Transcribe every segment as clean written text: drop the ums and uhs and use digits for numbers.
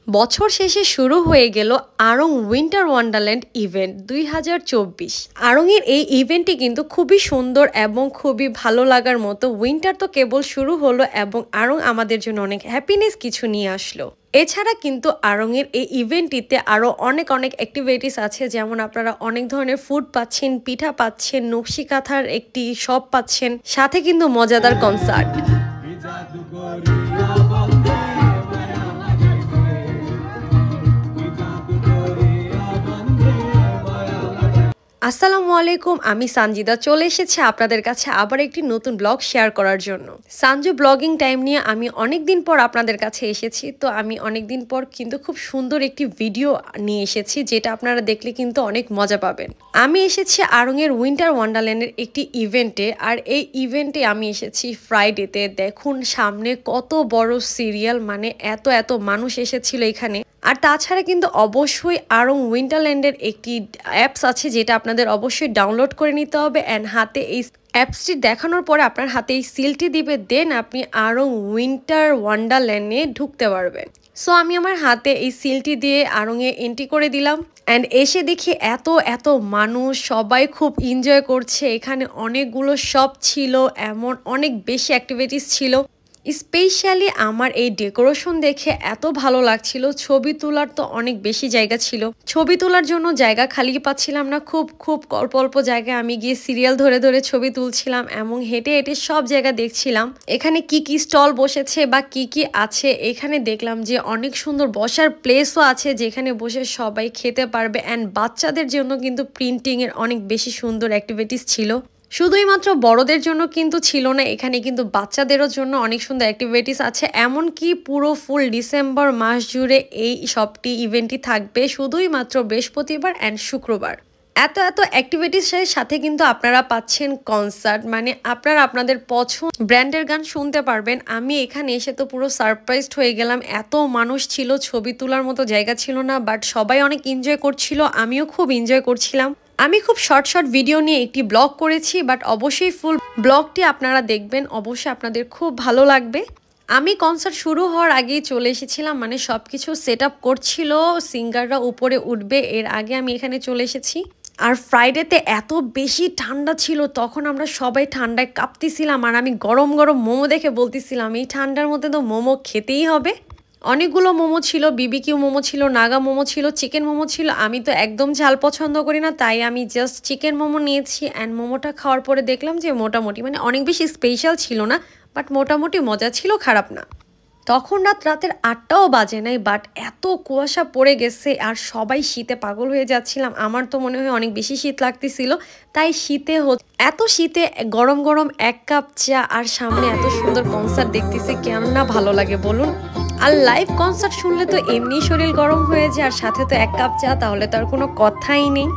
বছর শেষে শুরু হয়ে গেল আড়ং উইন্টার ওয়ান্ডারল্যান্ড ইভেন্ট ২০২৪। আড়ংয়ের এই ইভেন্টটি কিন্তু খুবই সুন্দর এবং খুবই ভালো লাগার মতো। উইন্টার তো কেবল শুরু হলো এবং আড়ং আমাদের জন্য অনেক হ্যাপিনেস কিছু নিয়ে আসলো। এছাড়া কিন্তু আড়ংয়ের এই ইভেন্টটিতে আরও অনেক অ্যাক্টিভিটিস আছে, যেমন আপনারা অনেক ধরনের ফুড পাচ্ছেন, পিঠা পাচ্ছেন, নকশি কাঁথার একটি শপ পাচ্ছেন, সাথে কিন্তু মজাদার কনসার্ট। আসসালামু আলাইকুম, আমি সানজিদা চলে এসেছি আপনাদের কাছে আবার একটি নতুন ব্লগ শেয়ার করার জন্য। সানজু ব্লগিং টাইম নিয়ে আমি অনেক দিন পর আপনাদের কাছে এসেছি। তো আমি অনেক দিন পর কিন্তু খুব সুন্দর একটি ভিডিও নিয়ে এসেছি, যেটা আপনারা দেখলে কিন্তু অনেক মজা পাবেন। আমি এসেছি আড়ংয়ের উইন্টার ওয়ান্ডারল্যান্ডের একটি ইভেন্টে, আর এই ইভেন্টে আমি এসেছি ফ্রাইডেতে। দেখুন সামনে কত বড় সিরিয়াল, মানে এত মানুষ এসেছিল এখানে। আর তাছাড়া কিন্তু অবশ্যই আড়ং উইন্টারল্যান্ডের একটি অ্যাপস আছে, যেটা আপনাদের অবশ্যই ডাউনলোড করে নিতে হবে। অ্যান্ড হাতে এই অ্যাপসটি দেখানোর পরে আপনার হাতে এই সিলটি দিবে, দেন আপনি আড়ং উইন্টার ওয়ান্ডারল্যান্ডে ঢুকতে পারবেন। সো আমি আমার হাতে এই সিলটি দিয়ে আড়ংয়ে এন্ট্রি করে দিলাম। অ্যান্ড এসে দেখি এত মানুষ, সবাই খুব এনজয় করছে। এখানে অনেকগুলো শপ ছিল, এমন অনেক বেশি অ্যাক্টিভিটিস ছিল। স্পেশালি আমার এই ডেকোরেশন দেখে এত ভালো লাগছিল। ছবি তোলার তো অনেক বেশি জায়গা ছিল, ছবি তোলার জন্য জায়গা খালি পাচ্ছিলাম না। খুব অল্প জায়গায় আমি গিয়ে সিরিয়াল ধরে ছবি তুলছিলাম এবং হেঁটে সব জায়গা দেখছিলাম এখানে কি স্টল বসেছে বা কি আছে। এখানে দেখলাম যে অনেক সুন্দর বসার প্লেসও আছে, যেখানে বসে সবাই খেতে পারবে। অ্যান্ড বাচ্চাদের জন্য কিন্তু প্রিন্টিং এর অনেক বেশি সুন্দর অ্যাক্টিভিটিস ছিল। শুধুই মাত্র বড়দের জন্য কিন্তু ছিল না, এখানে কিন্তু বাচ্চাদেরও জন্য অনেক সুন্দর অ্যাক্টিভিটিস আছে। এমনকি পুরো ফুল ডিসেম্বর মাস জুড়ে এই সবটি ইভেন্টই থাকবে, শুধুই মাত্র বৃহস্পতিবার অ্যান্ড শুক্রবার। এত অ্যাক্টিভিটিসের সাথে কিন্তু আপনারা পাচ্ছেন কনসার্ট, মানে আপনারা আপনাদের পছন্দ ব্র্যান্ডের গান শুনতে পারবেন। আমি এখানে এসে তো পুরো সারপ্রাইজড হয়ে গেলাম, এত মানুষ ছিল, ছবি তোলার মতো জায়গা ছিল না। বাট সবাই অনেক এনজয় করছিল, আমিও খুব এনজয় করছিলাম। আমি খুব শর্ট ভিডিও নিয়ে একটি ব্লগ করেছি, বাট অবশ্যই ফুল ব্লগটি আপনারা দেখবেন, অবশ্যই আপনাদের খুব ভালো লাগবে। আমি কনসার্ট শুরু হওয়ার আগেই চলে এসেছিলাম, মানে সব কিছু সেট আপ করছিল, সিঙ্গাররা উপরে উঠবে এর আগে আমি এখানে চলে এসেছি। আর ফ্রাইডেতে এত বেশি ঠান্ডা ছিল, তখন আমরা সবাই ঠান্ডায় কাঁপতেছিলাম। আর আমি গরম মোমো দেখে বলতেছিলাম এই ঠান্ডার মধ্যে তো মোমো খেতেই হবে। অনেকগুলো মোমো ছিল, বিবিকিউ মোমো ছিল, নাগা মোমো ছিল, চিকেন মোমো ছিল। আমি তো একদম ঝাল পছন্দ করি না, তাই আমি জাস্ট চিকেন মোমো নিয়েছি। অ্যান্ড মোমোটা খাওয়ার পরে দেখলাম যে মোটামুটি, মানে অনেক বেশি স্পেশাল ছিল না, বাট মোটামুটি মজা ছিল, খারাপ না। তখন রাতের ৮টাও বাজে নাই, বাট এত কুয়াশা পড়ে গেছে আর সবাই শীতে পাগল হয়ে যাচ্ছিলাম। আমার তো মনে হয় অনেক বেশি শীত লাগতেছিল, তাই এত শীতে গরম এক কাপ চা আর সামনে এত সুন্দর কনসার্ট দেখতেছি, কেন না ভালো লাগে বলুন। আর লাইভ কনসার্ট শুনলে তো এমনি শরীর গরম হয়ে যায়, আর সাথে তো এক কাপ চা, তাহলে তো আর কোনো কথাই নেই।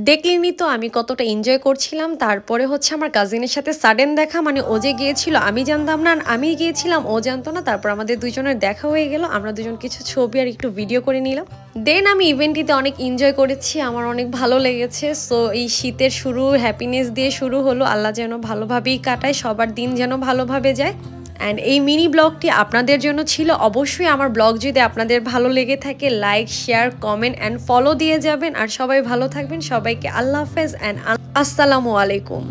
দেখলেনি তো আমি কতটা এনজয় করছিলাম। তারপরে হচ্ছে আমার কাজিনের সাথে সাডেন দেখা, মানে ও যে গিয়েছিল আমি জানতাম না, আমি গিয়েছিলাম ও জানতো না। তারপর আমাদের দুজনের দেখা হয়ে গেল, আমরা দুজন কিছু ছবি আর একটু ভিডিও করে নিলাম। দেন আমি ইভেন্টটিতে অনেক এনজয় করেছি, আমার অনেক ভালো লেগেছে। সো এই শীতের শুরু হ্যাপিনেস দিয়ে শুরু হলো, আল্লাহ যেন ভালোভাবেই কাটায়, সবার দিন যেন ভালোভাবে যায়। অ্যান্ড এই মিনি ব্লগটি আপনাদের জন্য ছিল। অবশ্যই আমার ব্লগ যদি আপনাদের ভালো লেগে থাকে, like, share, comment and follow দিয়ে যাবেন। আর সবাই ভালো থাকবেন, সবাইকে আল্লাহ হাফেজ অ্যান্ড আসসালামু আলাইকুম।